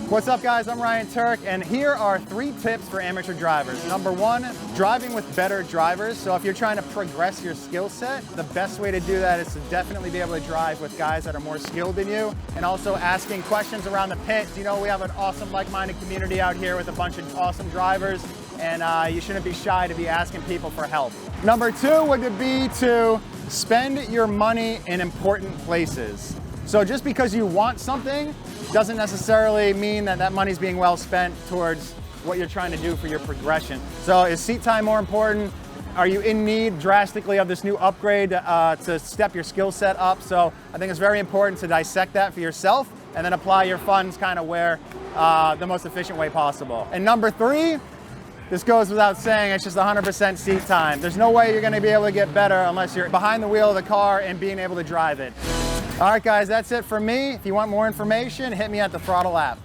What's up guys, I'm Ryan Tuerck, and here are 3 tips for amateur drivers. Number 1, driving with better drivers. So if you're trying to progress your skill set, the best way to do that is to definitely be able to drive with guys that are more skilled than you, and also asking questions around the pit. You know, we have an awesome like-minded community out here with a bunch of awesome drivers, and you shouldn't be shy to be asking people for help. Number 2 would be to spend your money in important places. So just because you want something doesn't necessarily mean that that money's being well spent towards what you're trying to do for your progression. So is seat time more important? Are you in need drastically of this new upgrade to step your skill set up? So I think it's very important to dissect that for yourself and then apply your funds kind of where the most efficient way possible. And number 3, this goes without saying, it's just 100% seat time. There's no way you're gonna be able to get better unless you're behind the wheel of the car and being able to drive it. All right guys, that's it for me. If you want more information, hit me at the Throdle app.